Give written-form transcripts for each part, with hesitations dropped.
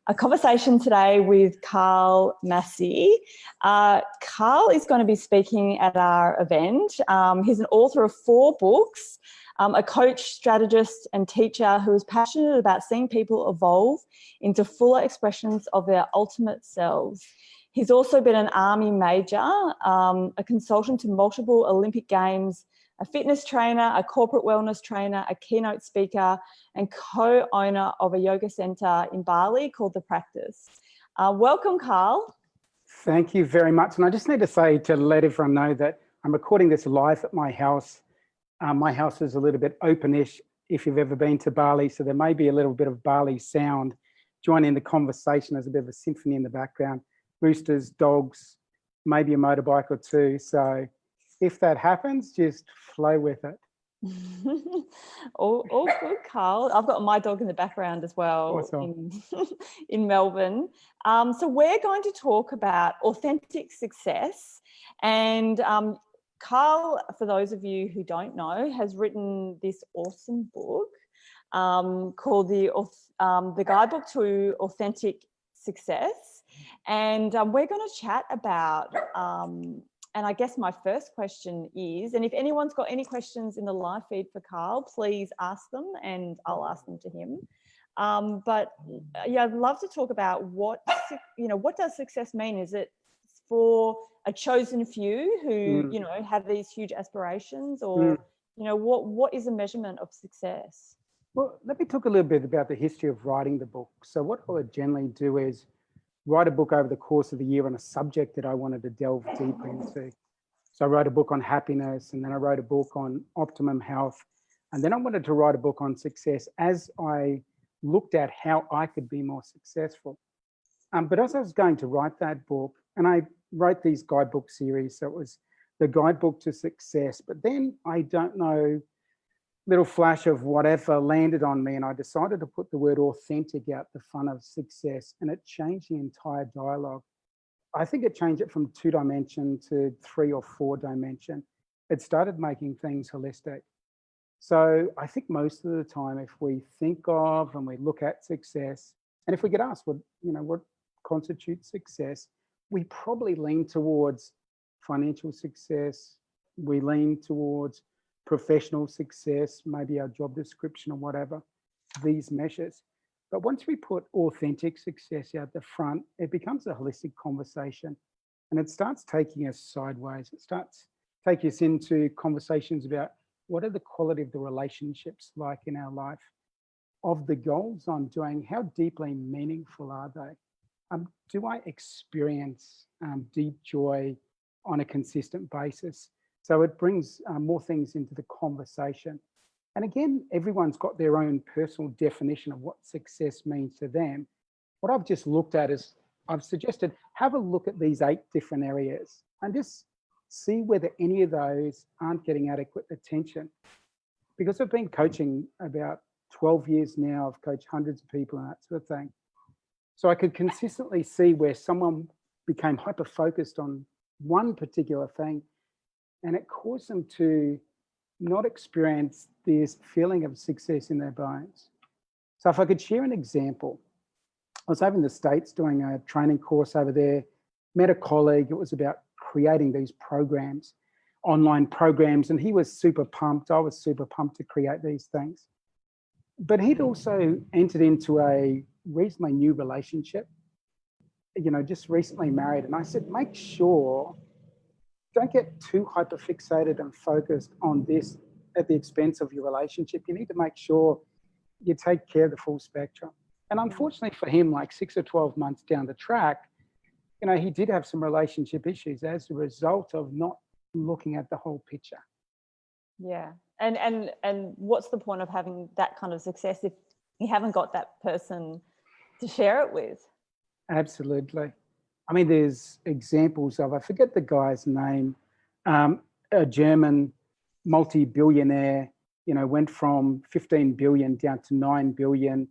a conversation today with Carl Massey. Carl is going to be speaking at our event. He's an author of 4 books, a coach, strategist and teacher who is passionate about seeing people evolve into fuller expressions of their ultimate selves. He's also been an Army major, a consultant to multiple Olympic Games, a fitness trainer, a corporate wellness trainer, a keynote speaker, and co-owner of a yoga centre in Bali called The Practice. Welcome, Carl. Thank you very much. And I just need to say, to let everyone know, that I'm recording this live at my house. My house is a little bit openish if you've ever been to Bali, so there may be a little bit of Bali sound. Join in the conversation. There's a bit of a symphony in the background. Roosters, dogs, maybe a motorbike or two. So if that happens, just flow with it. all good, Carl. I've got my dog in the background as well. Awesome. in Melbourne. So we're going to talk about authentic success. And Carl, for those of you who don't know, has written this awesome book called the Guidebook to Authentic Success. And we're going to chat about and I guess my first question is, and if anyone's got any questions in the live feed for Carl, please ask them and I'll ask them to him. But yeah, I'd love to talk about what does success mean? Is it for a chosen few who, have these huge aspirations, or, what is a measurement of success? Well, let me talk a little bit about the history of writing the book. So what I would generally do is write a book over the course of the year on a subject that I wanted to delve deeper into. So I wrote a book on happiness, and then I wrote a book on optimum health. And then I wanted to write a book on success as I looked at how I could be more successful. But as I was going to write that book, and I wrote these guidebook series, so it was the Guidebook to Success, but then I don't know, little flash of whatever landed on me, and I decided to put the word authentic out the front of success, and it changed the entire dialogue. I think it changed it from 2-dimension to 3 or 4-dimension. It started making things holistic. So I think most of the time, if we think of and we look at success, and if we get asked what constitutes success, we probably lean towards financial success. We lean towards professional success, maybe our job description or whatever, these measures. But once we put authentic success out the front, it becomes a holistic conversation, and it starts taking us sideways. It starts taking us into conversations about what are the quality of the relationships like in our life, of the goals I'm doing, how deeply meaningful are they? Do I experience deep joy on a consistent basis? So it brings more things into the conversation. And again, everyone's got their own personal definition of what success means to them. What I've just looked at is, I've suggested, have a look at these 8 different areas and just see whether any of those aren't getting adequate attention. Because I've been coaching about 12 years now, I've coached hundreds of people and that sort of thing. So I could consistently see where someone became hyper-focused on one particular thing, and it caused them to not experience this feeling of success in their bones. So if I could share an example, I was over in the States doing a training course over there, met a colleague. It was about creating these programs, online programs, and he was super pumped. I was super pumped to create these things. But he'd also entered into a reasonably new relationship, just recently married. And I said, make sure, don't get too hyper-fixated and focused on this at the expense of your relationship. You need to make sure you take care of the full spectrum. And unfortunately for him, like 6 or 12 months down the track, he did have some relationship issues as a result of not looking at the whole picture. Yeah. And what's the point of having that kind of success if you haven't got that person to share it with? Absolutely. I mean, there's examples of, I forget the guy's name, a German multi-billionaire, went from 15 billion down to 9 billion,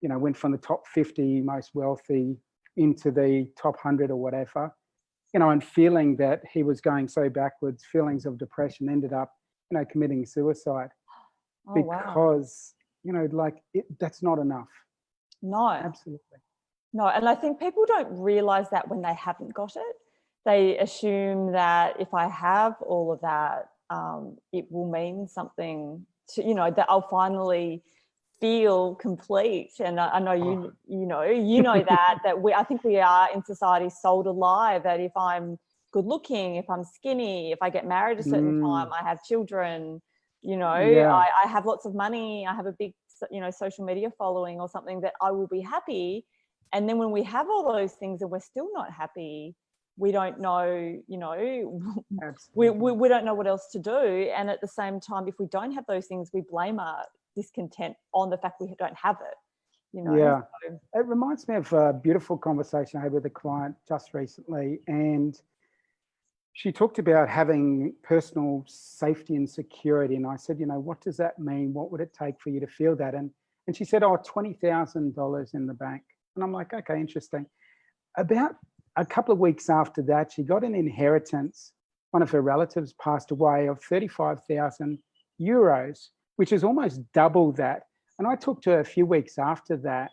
went from the top 50 most wealthy into the top 100 or whatever, and feeling that he was going so backwards, feelings of depression, ended up, committing suicide. Oh, because, wow. that's not enough. No. Absolutely. No, and I think people don't realize that when they haven't got it. They assume that if I have all of that, it will mean something to, you know, that I'll finally feel complete. And I know you know that I think we are in society sold a lie that if I'm good looking, if I'm skinny, if I get married a certain time, I have children, you know, I have lots of money, I have a big, you know, social media following or something, that I will be happy. And then when we have all those things and we're still not happy, we don't know, you know, we don't know what else to do. And at the same time, if we don't have those things, we blame our discontent on the fact we don't have it, you know. Yeah. So it reminds me of a beautiful conversation I had with a client just recently, and she talked about having personal safety and security. And I said, you know, what does that mean? What would it take for you to feel that? And she said, oh, $20,000 in the bank. And I'm like, okay, interesting. About a couple of weeks after that, she got an inheritance. One of her relatives passed away of 35,000 euros, which is almost double that. And I talked to her a few weeks after that,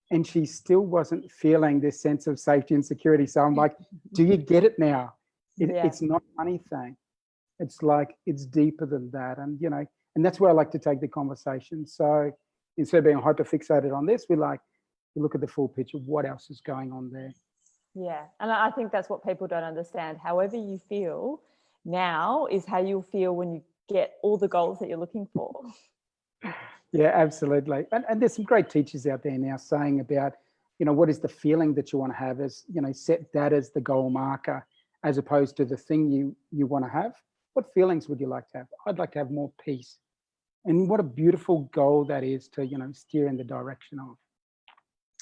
and she still wasn't feeling this sense of safety and security. So I'm like, do you get it now? It's not a money thing. It's like, it's deeper than that. And, you know, and that's where I like to take the conversation. So instead of being hyper-fixated on this, we look at the full picture. What else is going on there? Yeah. And I think that's what people don't understand. However you feel now is how you'll feel when you get all the goals that you're looking for. Yeah, absolutely. And there's some great teachers out there now saying about, you know, what is the feeling that you want to have, as, you know, set that as the goal marker as opposed to the thing you want to have. What feelings would you like to have? I'd like to have more peace. And what a beautiful goal that is to, you know, steer in the direction of.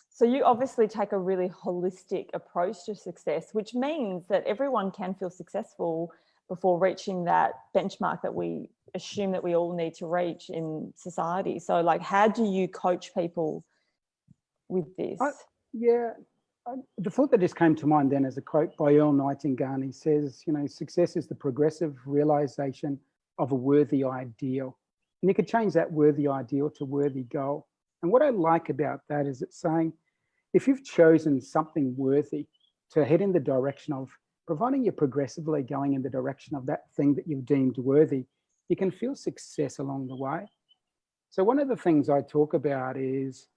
So you obviously take a really holistic approach to success, which means that everyone can feel successful before reaching that benchmark that we assume that we all need to reach in society. So like, how do you coach people with this? The thought that just came to mind then is a quote by Earl Nightingale. He says, you know, success is the progressive realization of a worthy ideal. And you could change that worthy ideal to worthy goal. And what I like about that is it's saying, if you've chosen something worthy to head in the direction of, providing you're progressively going in the direction of that thing that you've deemed worthy, you can feel success along the way. So one of the things I talk about is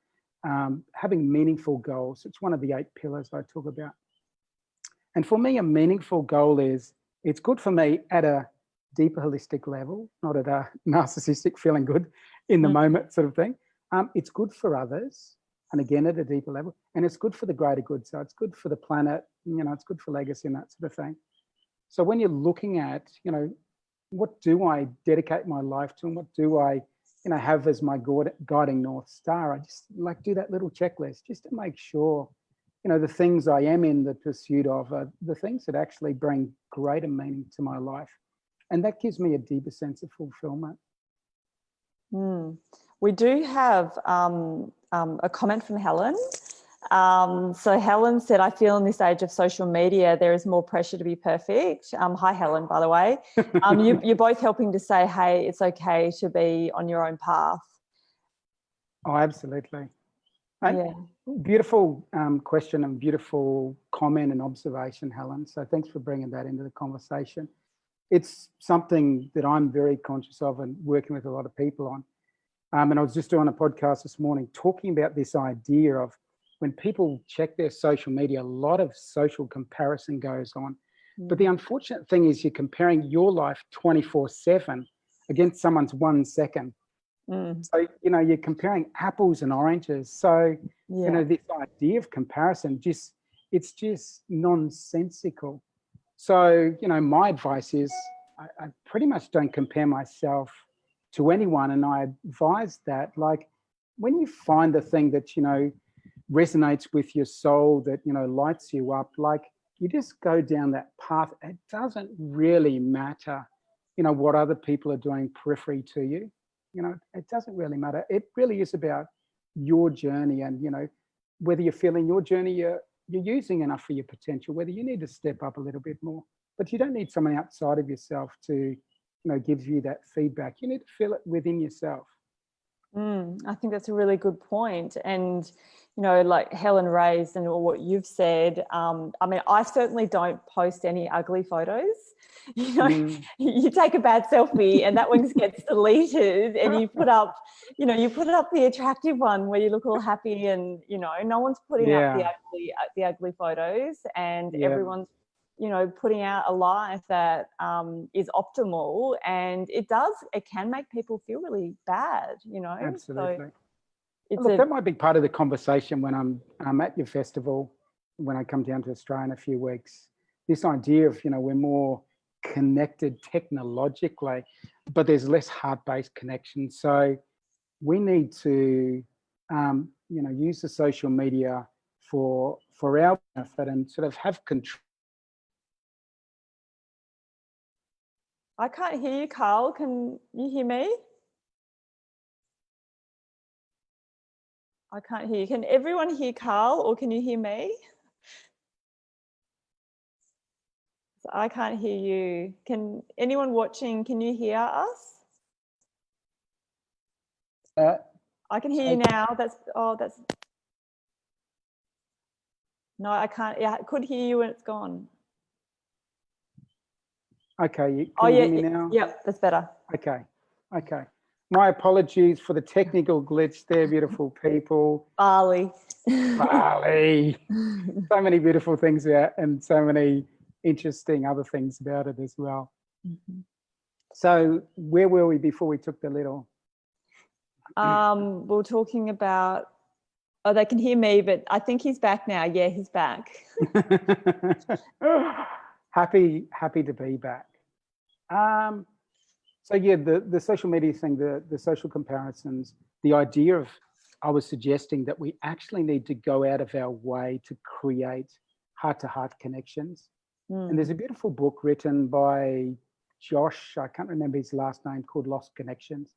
having meaningful goals. It's one of the 8 pillars I talk about. And for me, a meaningful goal is, it's good for me at a deeper holistic level, not at a narcissistic feeling good in the moment sort of thing. It's good for others, and again at a deeper level, and it's good for the greater good. So it's good for the planet, you know, it's good for legacy and that sort of thing. So when you're looking at, you know, what do I dedicate my life to, and what do I, you know, have as my guiding North Star, I just like do that little checklist just to make sure, you know, the things I am in the pursuit of are the things that actually bring greater meaning to my life. And that gives me a deeper sense of fulfillment. We do have a comment from Helen. So Helen said, I feel in this age of social media, there is more pressure to be perfect. Hi, Helen, by the way. You're both helping to say, hey, it's okay to be on your own path. Oh, absolutely. Beautiful question and beautiful comment and observation, Helen. So thanks for bringing that into the conversation. It's something that I'm very conscious of and working with a lot of people on. And I was just doing a podcast this morning talking about this idea of when people check their social media, a lot of social comparison goes on. But the unfortunate thing is you're comparing your life 24/7 against someone's 1 second. So, you know, you're comparing apples and oranges. So, you know, this idea of comparison, it's just nonsensical. So, you know, my advice is I pretty much don't compare myself to anyone. And I advise that, like, when you find the thing that, you know, resonates with your soul, that, you know, lights you up, like, you just go down that path. It doesn't really matter, you know, what other people are doing periphery to you. You know, it doesn't really matter. It really is about your journey, and, you know, whether you're feeling your journey, you're using enough for your potential, whether you need to step up a little bit more. But you don't need someone outside of yourself to, you know, give you that feedback. You need to feel it within yourself. I think that's a really good point. And, you know, like Helen raised and what you've said, I mean, I certainly don't post any ugly photos. You know, you take a bad selfie and that one gets deleted, and you put up, you know, you put up the attractive one where you look all happy, and, you know, no one's putting up the ugly photos, and everyone's, you know, putting out a life that is optimal, and it can make people feel really bad, you know. Absolutely. So look, that might be part of the conversation when I'm at your festival, when I come down to Australia in a few weeks. This idea of, you know, we're more connected technologically, but there's less heart-based connection. So we need to, you know, use the social media for our benefit and sort of have control. I can't hear you, Carl. Can you hear me? I can't hear you. Can everyone hear Carl, or can you hear me? I can't hear you. Can anyone watching, can you hear us? I can hear you now. No, I can't. Yeah, I could hear you and it's gone. Okay, can you hear me now? Yep, that's better. Okay. My apologies for the technical glitch there, beautiful people. Bali. So many beautiful things there, and so many interesting other things about it as well. So where were we before we took the little? We were talking about, oh, they can hear me, but I think he's back now. Yeah, he's back. Happy to be back. So yeah, the social media thing, the social comparisons, the idea of, I was suggesting that we actually need to go out of our way to create heart-to-heart connections. And there's a beautiful book written by Josh, I can't remember his last name, called Lost Connections,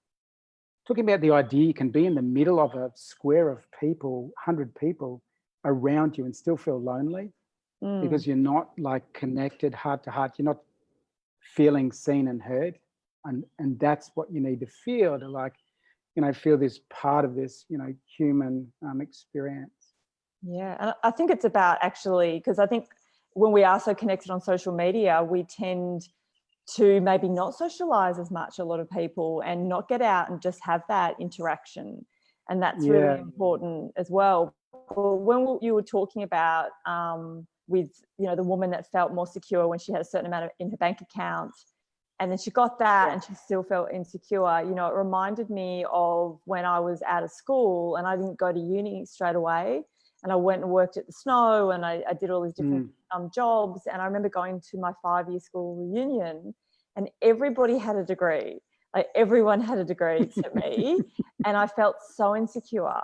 talking about the idea you can be in the middle of a square of people, 100 people around you, and still feel lonely because you're not like connected heart to heart. You're not feeling seen and heard. And that's what you need to feel, to like, you know, feel this part of this, you know, human experience. Yeah, and I think it's about, actually, because I think when we are so connected on social media, we tend to maybe not socialize as much, a lot of people, and not get out and just have that interaction. And that's really important as well. But when you were talking about with, you know, the woman that felt more secure when she had a certain amount in her bank account, and then she got that and she still felt insecure, you know, it reminded me of when I was out of school and I didn't go to uni straight away. And I went and worked at the snow, and I did all these different jobs. And I remember going to my 5-year school reunion, and everybody had a degree. Like, everyone had a degree except me. And I felt so insecure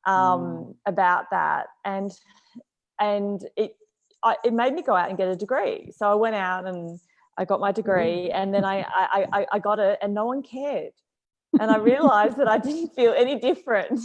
about that. And it made me go out and get a degree. So I went out and I got my degree, and then I got it, and no one cared. And I realized that I didn't feel any different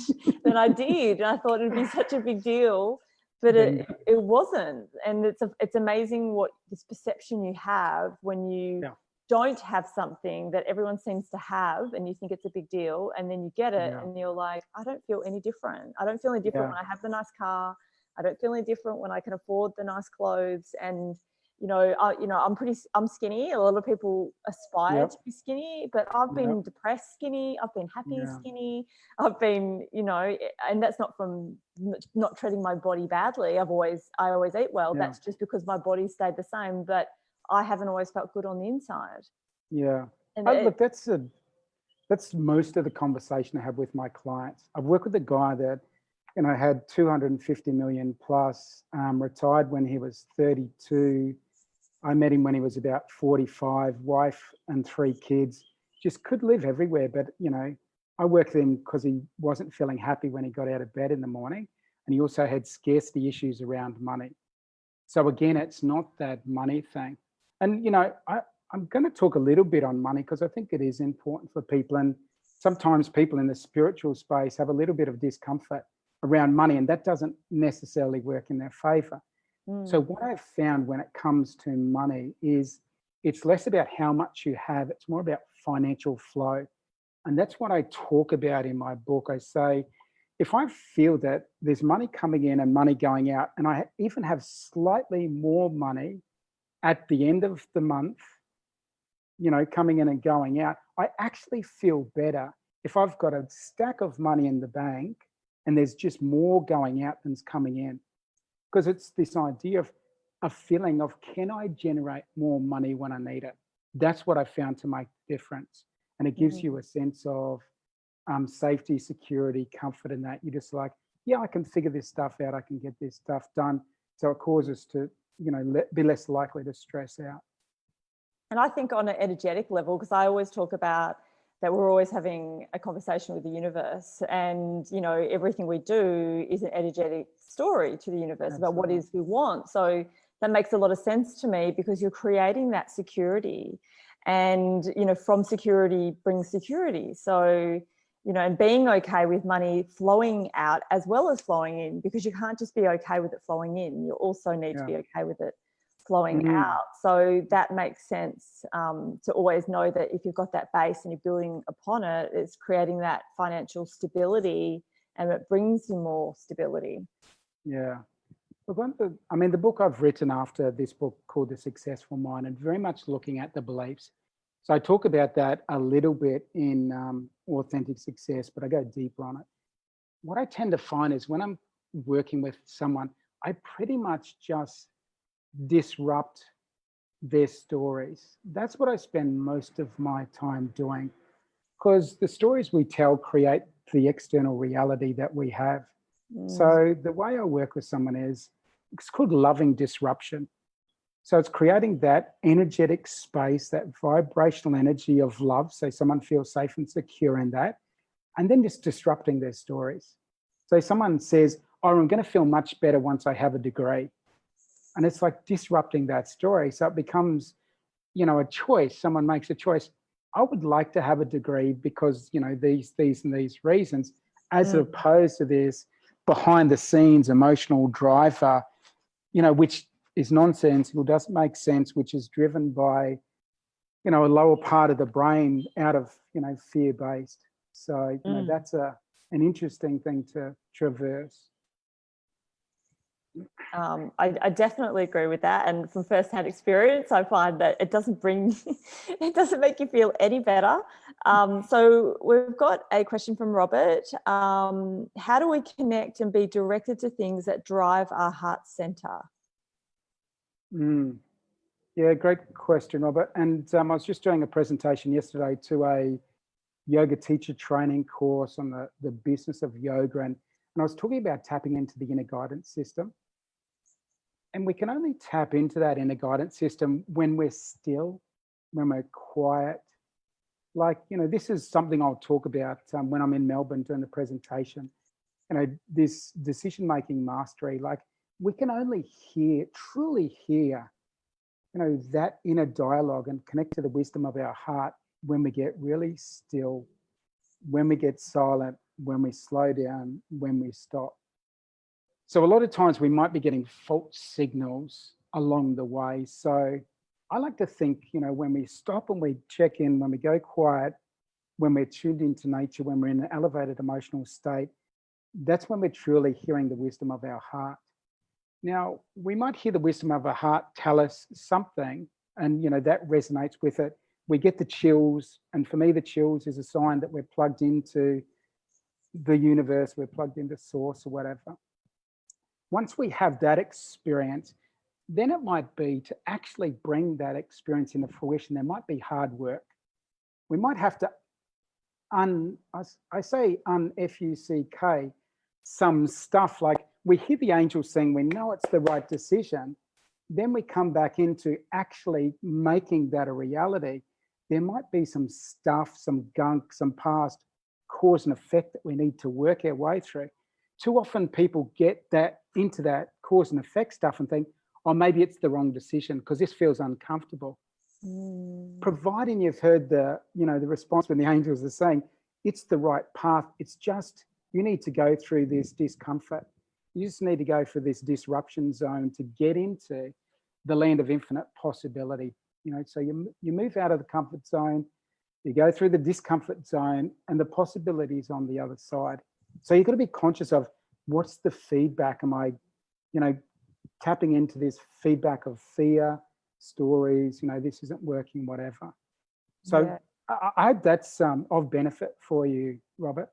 than I did. And I thought it'd be such a big deal, but it wasn't. And it's amazing what this perception you have when you don't have something that everyone seems to have, and you think it's a big deal, and then you get it and you're like, I don't feel any different. I don't feel any different when I have the nice car. I don't feel any different when I can afford the nice clothes. And I'm skinny. A lot of people aspire to be skinny, but I've been depressed skinny. I've been happy skinny. I've been, you know, and that's not from not treating my body badly. I always eat well. That's just because my body stayed the same, but I haven't always felt good on the inside. Yeah. And look, that's most of the conversation I have with my clients. I've worked with a guy that, you know, had 250 million plus, retired when he was 32. I met him when he was about 45, wife and 3 kids, just could live everywhere. But, you know, I worked with him because he wasn't feeling happy when he got out of bed in the morning. And he also had scarcity issues around money. So again, it's not that money thing. And, you know, I'm going to talk a little bit on money because I think it is important for people. And sometimes people in the spiritual space have a little bit of discomfort around money, and that doesn't necessarily work in their favor. So what I've found when it comes to money is it's less about how much you have, it's more about financial flow. And that's what I talk about in my book. I say, if I feel that there's money coming in and money going out, and I even have slightly more money at the end of the month, coming in and going out, I actually feel better if I've got a stack of money in the bank and there's just more going out than's coming in. Because it's this idea of a feeling of, can I generate more money when I need it? That's what I found to make the difference. And it gives you a sense of safety, security, comfort in that. You're just like, yeah, I can figure this stuff out. I can get this stuff done. So it causes to, be less likely to stress out. And I think on an energetic level, because I always talk about that we're always having a conversation with the universe, and everything we do is an energetic story to the universe. Absolutely. About what it is we want. So that makes a lot of sense to me, because you're creating that security, and from security brings security. So and being okay with money flowing out as well as flowing in, because you can't just be okay with it flowing in, you also need to be okay with it flowing out. So that makes sense, to always know that if you've got that base and you're building upon it, it's creating that financial stability, and it brings you more stability. Yeah. The book I've written after this book, called The Successful Mind, and very much looking at the beliefs. So I talk about that a little bit in Authentic Success, but I go deeper on it. What I tend to find is when I'm working with someone, I pretty much just disrupt their stories. That's what I spend most of my time doing, because the stories we tell create the external reality that we have. So the way I work with someone is, it's called loving disruption. So it's creating that energetic space, that vibrational energy of love, so someone feels safe and secure in that, and then just disrupting their stories. So someone says, oh, I'm going to feel much better once I have a degree. And it's like disrupting that story. So it becomes, a choice. Someone makes a choice. I would like to have a degree because, these and these reasons, as opposed to this behind the scenes emotional driver, which is nonsensical, doesn't make sense, which is driven by, a lower part of the brain out of, fear-based. So, that's an interesting thing to traverse. I definitely agree with that, and from firsthand experience, I find that it doesn't make you feel any better. So we've got a question from Robert. How do we connect and be directed to things that drive our heart center? Yeah, great question, Robert. And I was just doing a presentation yesterday to a yoga teacher training course on the business of yoga, and I was talking about tapping into the inner guidance system. And we can only tap into that inner guidance system when we're still, when we're quiet. Like, this is something I'll talk about when I'm in Melbourne doing the presentation. This decision-making mastery, like we can only truly hear, that inner dialogue and connect to the wisdom of our heart when we get really still, when we get silent, when we slow down, when we stop. So a lot of times we might be getting false signals along the way. So I like to think, when we stop and we check in, when we go quiet, when we're tuned into nature, when we're in an elevated emotional state, that's when we're truly hearing the wisdom of our heart. Now, we might hear the wisdom of our heart tell us something, and, that resonates with it. We get the chills. And for me, the chills is a sign that we're plugged into the universe, we're plugged into source or whatever. Once we have that experience, then it might be to actually bring that experience into fruition. There might be hard work. We might have to unfuck some stuff. Like we hear the angels saying, we know it's the right decision. Then we come back into actually making that a reality. There might be some stuff, some gunk, some past cause and effect that we need to work our way through. Too often people get into that cause and effect stuff and think, oh, maybe it's the wrong decision because this feels uncomfortable. Providing you've heard the response when the angels are saying, it's the right path. It's just, you need to go through this discomfort. You just need to go for this disruption zone to get into the land of infinite possibility. So you move out of the comfort zone, you go through the discomfort zone, and the possibilities on the other side. So you've got to be conscious of what's the feedback. Am I, tapping into this feedback of fear, stories, this isn't working, whatever. So I hope that's of benefit for you, Robert.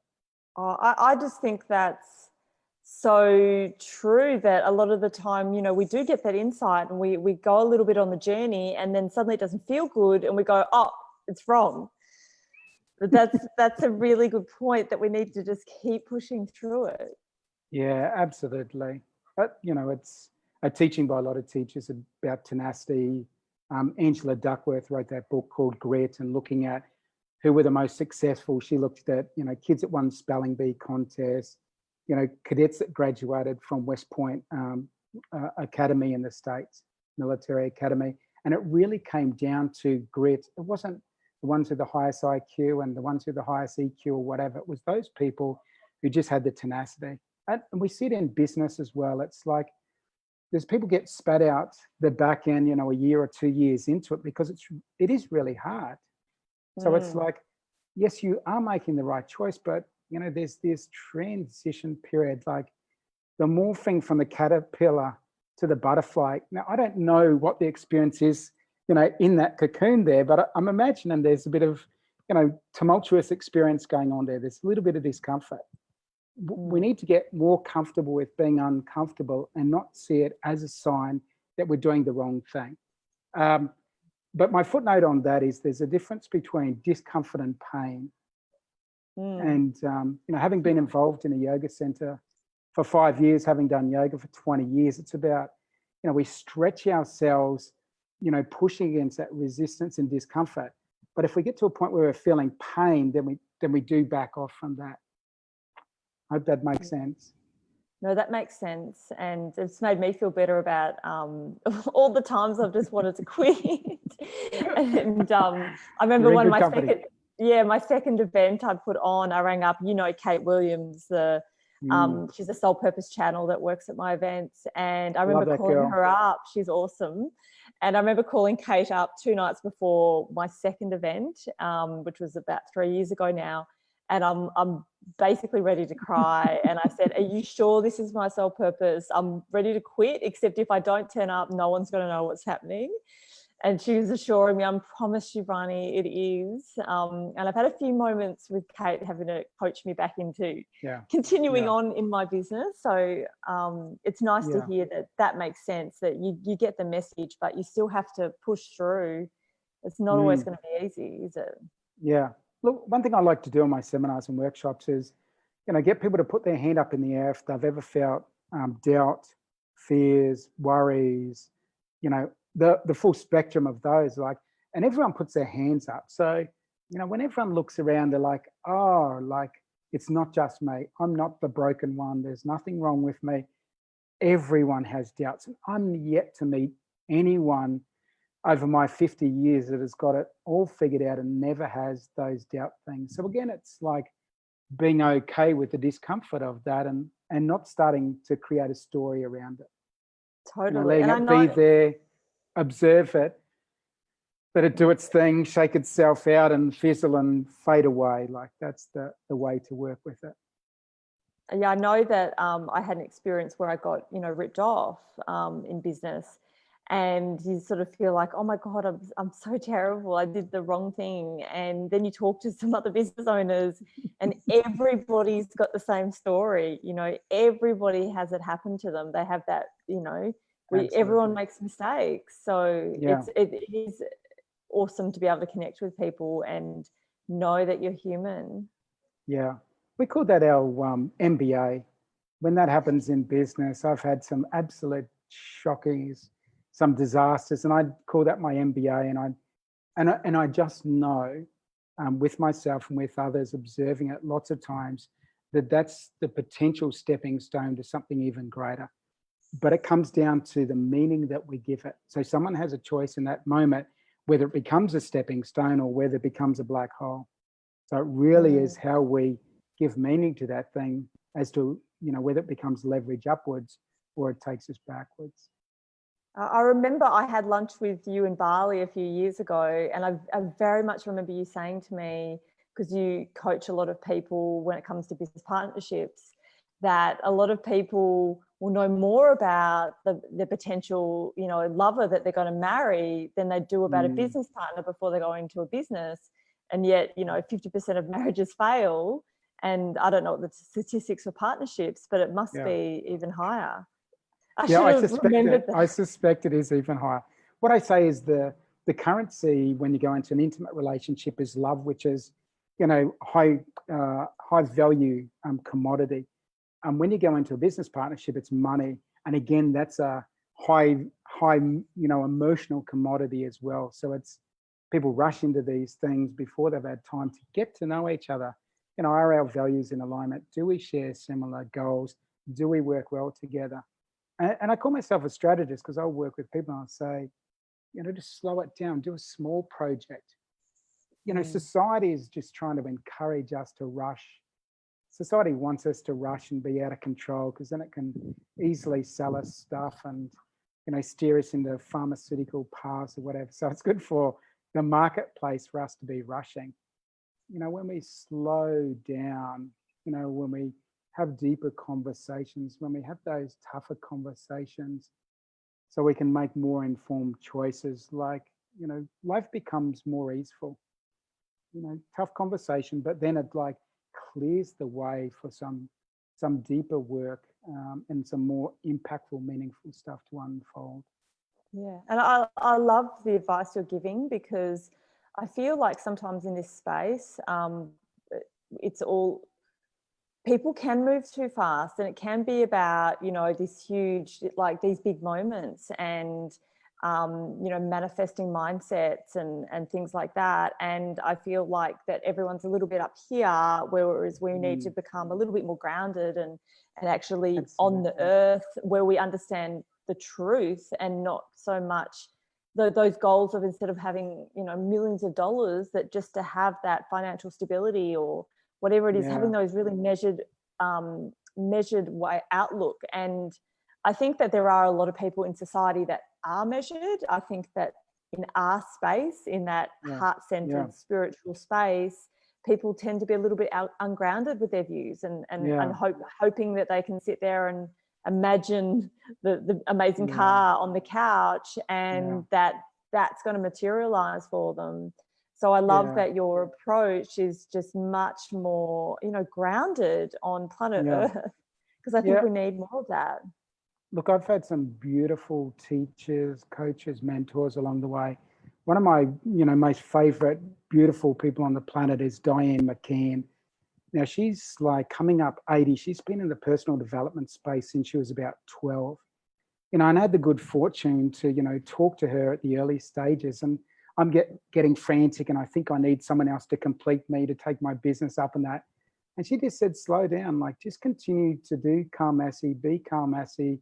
Oh, I just think that's so true, that a lot of the time, we do get that insight and we go a little bit on the journey, and then suddenly it doesn't feel good and we go, oh, it's wrong. But that's a really good point, that we need to just keep pushing through it. Yeah, absolutely. But, it's a teaching by a lot of teachers about tenacity. Angela Duckworth wrote that book called Grit, and looking at who were the most successful. She looked at, kids that won spelling bee contests, cadets that graduated from West Point Academy in the States, military academy. And it really came down to grit. It wasn't the ones with the highest IQ and the ones with the highest EQ or whatever. It was those people who just had the tenacity. And we see it in business as well. It's like there's people get spat out the back end, a year or 2 years into it, because it is really hard. So it's like, yes, you are making the right choice, but there's this transition period, like the morphing from the caterpillar to the butterfly. Now, I don't know what the experience is, in that cocoon there, but I'm imagining there's a bit of, tumultuous experience going on there. There's a little bit of discomfort. We need to get more comfortable with being uncomfortable and not see it as a sign that we're doing the wrong thing. But my footnote on that is there's a difference between discomfort and pain. And, having been involved in a yoga center for 5 years, having done yoga for 20 years, it's about, we stretch ourselves, pushing against that resistance and discomfort. But if we get to a point where we're feeling pain, then we do back off from that. I hope that makes sense. No, that makes sense. And it's made me feel better about all the times I've just wanted to quit. And I remember one of my second event I put on, I rang up, Kate Williams, she's a Soul Purpose channel that works at my events. And I remember calling her up. She's awesome. And I remember calling Kate up 2 nights before my second event, which was about 3 years ago now. And I'm basically ready to cry. And I said, are you sure this is my soul purpose? I'm ready to quit, except if I don't turn up, no one's going to know what's happening. And she was assuring me, I promise you, Barney, it is. And I've had a few moments with Kate having to coach me back into continuing on in my business. So it's nice to hear that makes sense, that you get the message, but you still have to push through. It's not always going to be easy, is it? Yeah. Look, one thing I like to do in my seminars and workshops is, get people to put their hand up in the air if they've ever felt doubt, fears, worries, the full spectrum of those. And everyone puts their hands up. So, when everyone looks around, they're like, oh, it's not just me. I'm not the broken one. There's nothing wrong with me. Everyone has doubts. And I'm yet to meet anyone over my 50 years that has got it all figured out and never has those doubt things. So again, it's like being okay with the discomfort of that and not starting to create a story around it. Totally. Letting it be there, observe it, let it do its thing, shake itself out and fizzle and fade away. Like that's the way to work with it. Yeah, I know that I had an experience where I got, ripped off in business. And you sort of feel like, oh my God, I'm so terrible. I did the wrong thing. And then you talk to some other business owners and everybody's got the same story. Everybody has it happen to them. They have that, everyone makes mistakes. So it is awesome to be able to connect with people and know that you're human. Yeah. We call that our MBA. When that happens in business, I've had some absolute shockings, some disasters, and I call that my MBA. And I just know with myself and with others observing it lots of times that's the potential stepping stone to something even greater. But it comes down to the meaning that we give it. So someone has a choice in that moment, whether it becomes a stepping stone or whether it becomes a black hole. So it really is how we give meaning to that thing as to, whether it becomes leverage upwards or it takes us backwards. I remember I had lunch with you in Bali a few years ago, and I very much remember you saying to me, because you coach a lot of people when it comes to business partnerships, that a lot of people will know more about the potential, you know, lover that they're going to marry than they do about a business partner before they go into a business. And yet, you know, 50% of marriages fail. And I don't know what the statistics for partnerships, but it must be even higher. I suspect it is even higher. What I say is the currency when you go into an intimate relationship is love, which is, you know, high value commodity. When you go into a business partnership, it's money, and again, that's a high you know, emotional commodity as well. So it's people rush into these things before they've had time to get to know each other. You know, are our values in alignment? Do we share similar goals? Do we work well together? And I call myself a strategist because I'll work with people and I'll say, you know, just slow it down, do a small project. You know, society is just trying to encourage us to rush. Society wants us to rush and be out of control because then it can easily sell us stuff and, you know, steer us into pharmaceutical paths or whatever. So it's good for the marketplace for us to be rushing. You know, when we slow down, you know, when we have deeper conversations, when we have those tougher conversations, so we can make more informed choices, like, you know, life becomes more easeful. You know, tough conversation, but then it like clears the way for some deeper work and some more impactful, meaningful stuff to unfold. Yeah, and I love the advice you're giving, because I feel like sometimes in this space, it's all, people can move too fast, and it can be about, you know, this huge, like these big moments and, you know, manifesting mindsets and things like that. And I feel like that everyone's a little bit up here, whereas we need to become a little bit more grounded and actually on the earth, where we understand the truth and not so much those goals of, instead of having, you know, millions of dollars, that just to have that financial stability or whatever it is, having those really measured way outlook. And I think that there are a lot of people in society that are measured. I think that in our space, in that heart-centered spiritual space, people tend to be a little bit ungrounded with their views and hoping that they can sit there and imagine the amazing car on the couch and that's going to materialize for them. So I love that your approach is just much more, you know, grounded on planet Earth, because I think we need more of that. Look, I've had some beautiful teachers, coaches, mentors along the way. One of my, you know, most favorite beautiful people on the planet is Diane McKean. Now, she's like coming up 80. She's been in the personal development space since she was about 12. You know, and I had the good fortune to, you know, talk to her at the early stages, and I'm getting frantic and I think I need someone else to complete me to take my business up and that. And she just said, slow down, like just continue to do Calm Massey, be Calm Massey,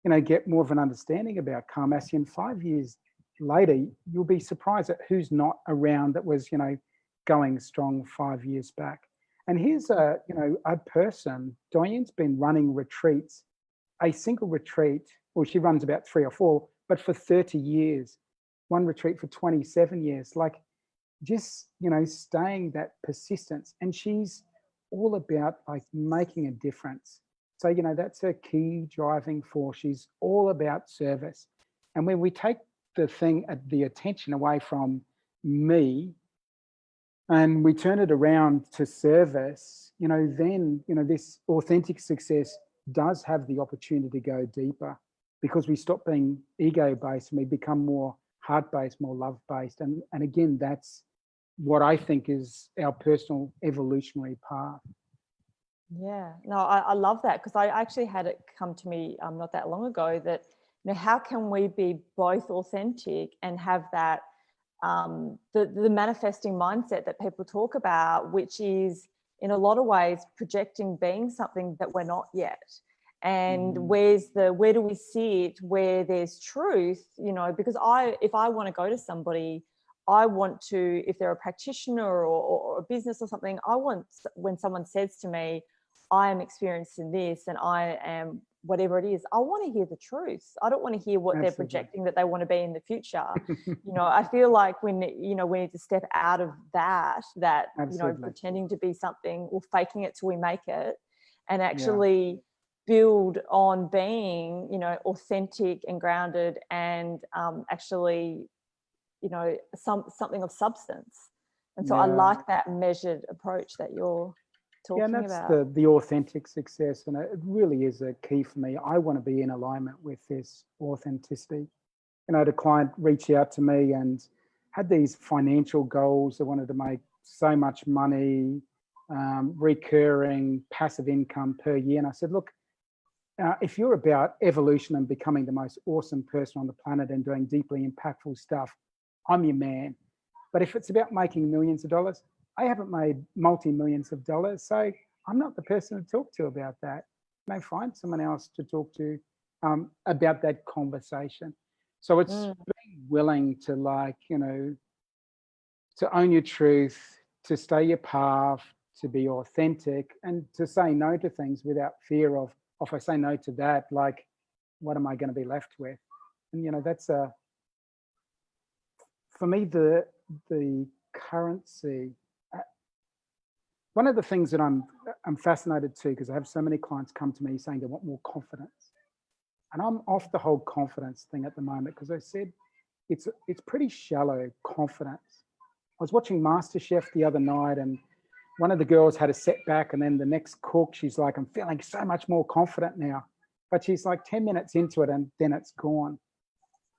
you know, get more of an understanding about Calm Massey. And 5 years later, you'll be surprised at who's not around that was, you know, going strong 5 years back. And here's a, you know, a person, Diane's been running retreats, a single retreat, well, she runs about 3 or 4, but for 30 years, one retreat for 27 years, like just, you know, staying that persistence. And she's all about like making a difference. So, you know, that's her key driving force. She's all about service. And when we take the attention away from me and we turn it around to service, you know, then, you know, this authentic success does have the opportunity to go deeper, because we stop being ego-based and we become more heart-based, more love-based. And again, that's what I think is our personal evolutionary path. Yeah, no, I love that, because I actually had it come to me not that long ago that, you know, how can we be both authentic and have that the manifesting mindset that people talk about, which is in a lot of ways projecting being something that we're not yet. And where do we sit where there's truth, you know, because if I want to go to somebody, I want to, if they're a practitioner or a business or something, I want, when someone says to me, I am experiencing this and I am whatever it is, I want to hear the truth. I don't want to hear what they're projecting that they want to be in the future. I feel like we need to step out of that, pretending to be something or faking it till we make it, and actually build on being, authentic and grounded, and actually, something of substance. And so I like that measured approach that you're talking about. Yeah, and that's the authentic success, and it really is a key for me. I want to be in alignment with this authenticity. The client reached out to me and had these financial goals. They wanted to make so much money, recurring passive income per year. And I said, look, if you're about evolution and becoming the most awesome person on the planet and doing deeply impactful stuff, I'm your man. But if it's about making millions of dollars, I haven't made multi-millions of dollars, so I'm not the person to talk to about that. Find someone else to talk to about that conversation. So it's being willing to to own your truth, to stay your path, to be authentic, and to say no to things without fear of, if I say no to that, what am I going to be left with? And that's for me the currency. One of the things that I'm fascinated too, because I have so many clients come to me saying they want more confidence, and I'm off the whole confidence thing at the moment, because I said it's pretty shallow confidence. I was watching MasterChef the other night, and one of the girls had a setback, and then the next cook, she's like, I'm feeling so much more confident now, but she's like 10 minutes into it and then it's gone.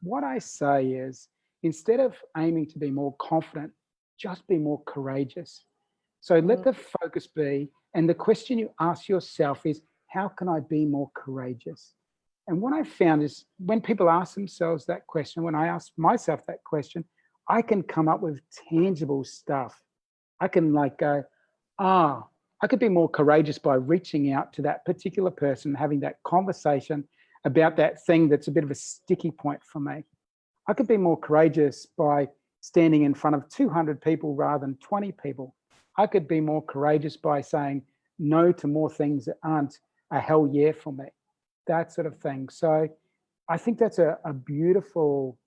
What I say is, instead of aiming to be more confident, just be more courageous. So let the focus be, and the question you ask yourself is, how can I be more courageous? And what I found is, when people ask themselves that question, when I ask myself that question, I can come up with tangible stuff. I can go, I could be more courageous by reaching out to that particular person, having that conversation about that thing that's a bit of a sticky point for me. I could be more courageous by standing in front of 200 people rather than 20 people. I could be more courageous by saying no to more things that aren't a hell yeah for me, that sort of thing. So I think that's a beautiful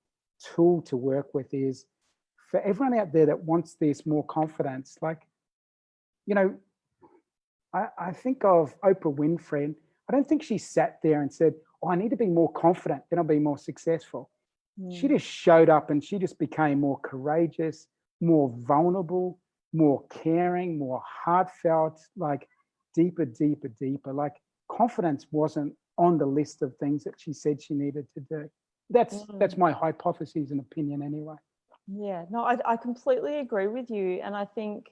tool to work with, is for everyone out there that wants this more confidence. I think of Oprah Winfrey. I don't think she sat there and said, I need to be more confident, then I'll be more successful. She just showed up and she just became more courageous, more vulnerable, more caring, more heartfelt, deeper. Confidence wasn't on the list of things that she said she needed to do. That's my hypothesis and opinion anyway. Yeah, no, I completely agree with you. And I think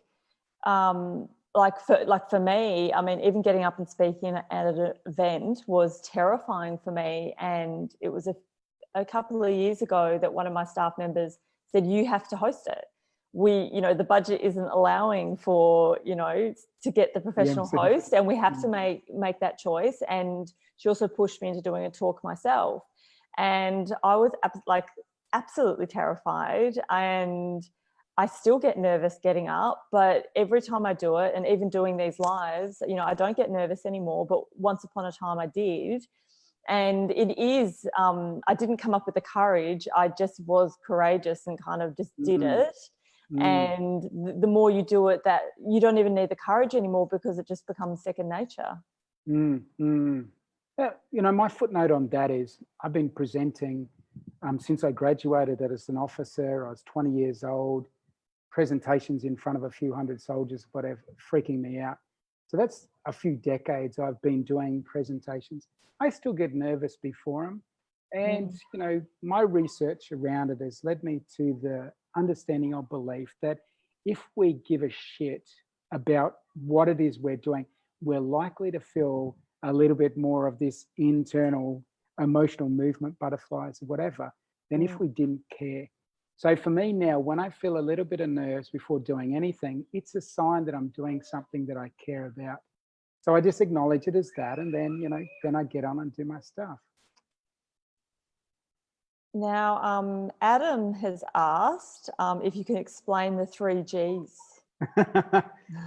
for me, I mean, even getting up and speaking at an event was terrifying for me. And it was a couple of years ago that one of my staff members said, you have to host it. The budget isn't allowing for, to get the professional host, and we have to make that choice. And she also pushed me into doing a talk myself. And I was absolutely terrified, and I still get nervous getting up, but every time I do it, and even doing these lives, I don't get nervous anymore, but once upon a time I did. And it is, I didn't come up with the courage, I just was courageous and kind of just did it. And the more you do it, that you don't even need the courage anymore, because it just becomes second nature. Yeah, my footnote on that is, I've been presenting since I graduated as an officer. I was 20 years old, presentations in front of a few hundred soldiers, whatever, freaking me out. So that's a few decades I've been doing presentations. I still get nervous before them. And, my research around it has led me to the understanding or belief that if we give a shit about what it is we're doing, we're likely to feel a little bit more of this internal emotional movement, butterflies, whatever, than if we didn't care. So for me now, when I feel a little bit of nerves before doing anything, it's a sign that I'm doing something that I care about. So I just acknowledge it as that, and then, then I get on and do my stuff. Now, Adam has asked if you can explain the 3 Gs.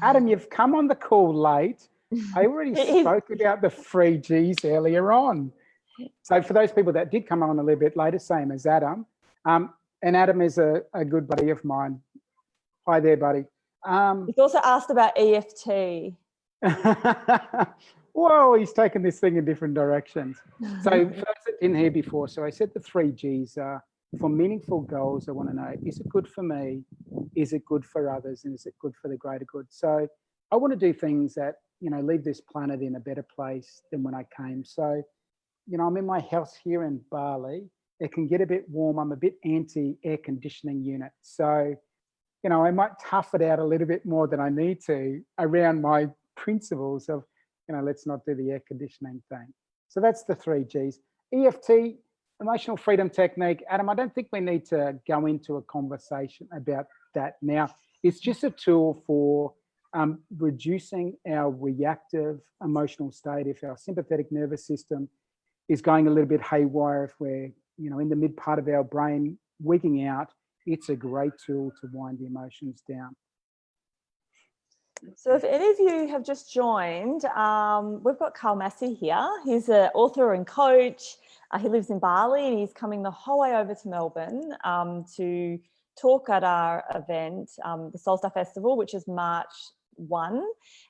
Adam, you've come on the call late. I already spoke about the 3Gs earlier on. So for those people that did come on a little bit later, same as Adam, and Adam is a good buddy of mine. Hi there, buddy. He's also asked about EFT. Whoa, he's taken this thing in different directions. So for those that didn't hear before, so I said the 3Gs are for meaningful goals. I want to know, is it good for me? Is it good for others? And is it good for the greater good? So I want to do things that, leave this planet in a better place than when I came. So, I'm in my house here in Bali. It can get a bit warm. I'm a bit anti-air conditioning unit. So, I might tough it out a little bit more than I need to around my principles of, let's not do the air conditioning thing. So that's the 3Gs. EFT, emotional freedom technique. Adam, I don't think we need to go into a conversation about that now. It's just a tool for reducing our reactive emotional state. If our sympathetic nervous system is going a little bit haywire, if we're, in the mid part of our brain wigging out, it's a great tool to wind the emotions down. So if any of you have just joined, we've got Carl Massey here. He's an author and coach. He lives in Bali and he's coming the whole way over to Melbourne to talk at our event, the Soul Festival, which is March 1.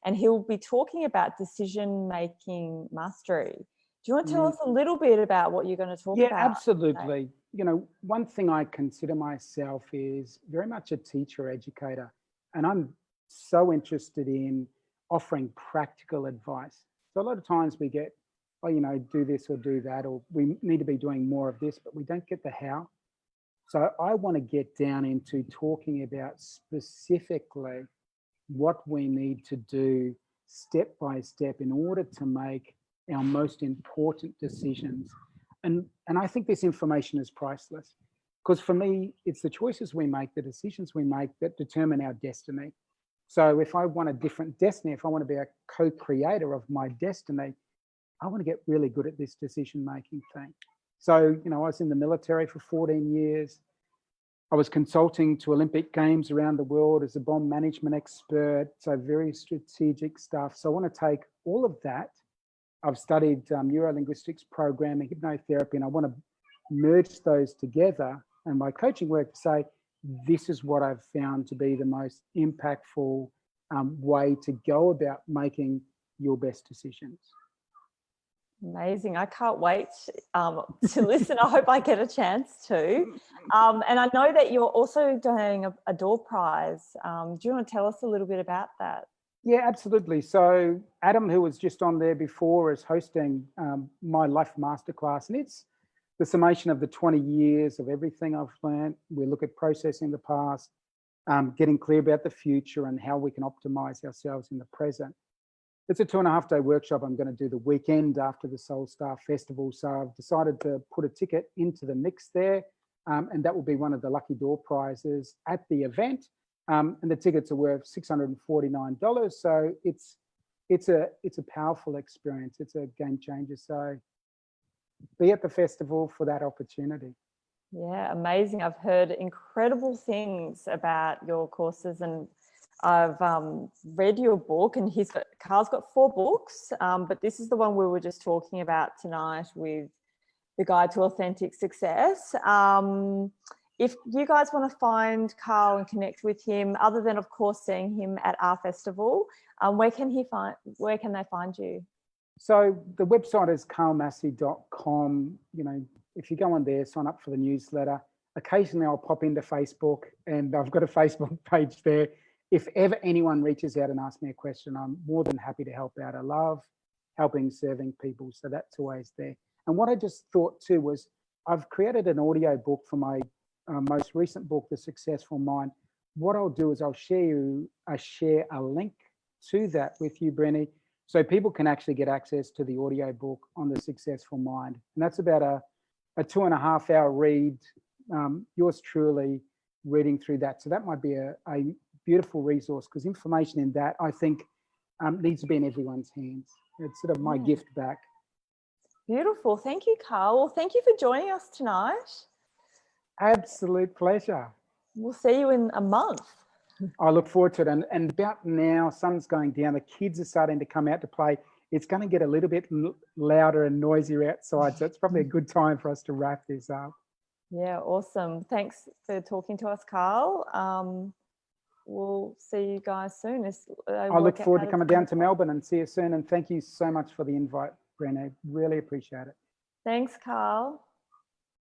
And he'll be talking about decision-making mastery. Do you want to tell us a little bit about what you're going to talk about? Yeah, absolutely. One thing I consider myself is very much a teacher, educator, and I'm so interested in offering practical advice. So a lot of times we get, do this or do that, or we need to be doing more of this, but we don't get the how. So I want to get down into talking about specifically what we need to do step by step in order to make our most important decisions. And I think this information is priceless, because for me, it's the choices we make, the decisions we make that determine our destiny. So if I want a different destiny, if I want to be a co-creator of my destiny, I want to get really good at this decision-making thing. So, I was in the military for 14 years. I was consulting to Olympic Games around the world as a bomb management expert, so very strategic stuff. So I want to take all of that. I've studied neuro-linguistics programming, hypnotherapy, and I want to merge those together and my coaching work to say, this is what I've found to be the most impactful way to go about making your best decisions. Amazing. I can't wait to listen. I hope I get a chance to. And I know that you're also doing a door prize. Do you want to tell us a little bit about that? Yeah, absolutely. So Adam, who was just on there before, is hosting my Life Masterclass, and it's the summation of the 20 years of everything I've learned. We look at processing the past, getting clear about the future and how we can optimize ourselves in the present. It's a 2.5-day workshop I'm going to do the weekend after the Soul Star Festival. So I've decided to put a ticket into the mix there, and that will be one of the lucky door prizes at the event. And the tickets are worth $649. So it's a powerful experience. It's a game changer. So be at the festival for that opportunity. Yeah, amazing. I've heard incredible things about your courses, and I've read your book, and Carl's got 4 books, but this is the one we were just talking about tonight with the Guide to Authentic Success. If you guys want to find Carl and connect with him, other than of course seeing him at our festival, where can they find you? So the website is carlmassey.com. If you go on there, sign up for the newsletter. Occasionally I'll pop into Facebook, and I've got a Facebook page there. If ever anyone reaches out and asks me a question, I'm more than happy to help out. I love helping, serving people. So that's always there. And what I just thought too was I've created an audio book for my most recent book, The Successful Mind. What I'll do is I'll share a link to that with you, Brenny, so people can actually get access to the audio book on The Successful Mind. And that's about a 2.5-hour read, yours truly reading through that. So that might be a beautiful resource, because information in that, I think, needs to be in everyone's hands. It's sort of my gift back. Beautiful. Thank you, Carl. Well, thank you for joining us tonight. Absolute pleasure. We'll see you in a month. I look forward to it. And about now, sun's going down. The kids are starting to come out to play. It's going to get a little bit louder and noisier outside. So it's probably a good time for us to wrap this up. Yeah, awesome. Thanks for talking to us, Carl. We'll see you guys soon. I look forward to coming down to Melbourne and see you soon. And thank you so much for the invite, Brenna. Really appreciate it. Thanks, Carl.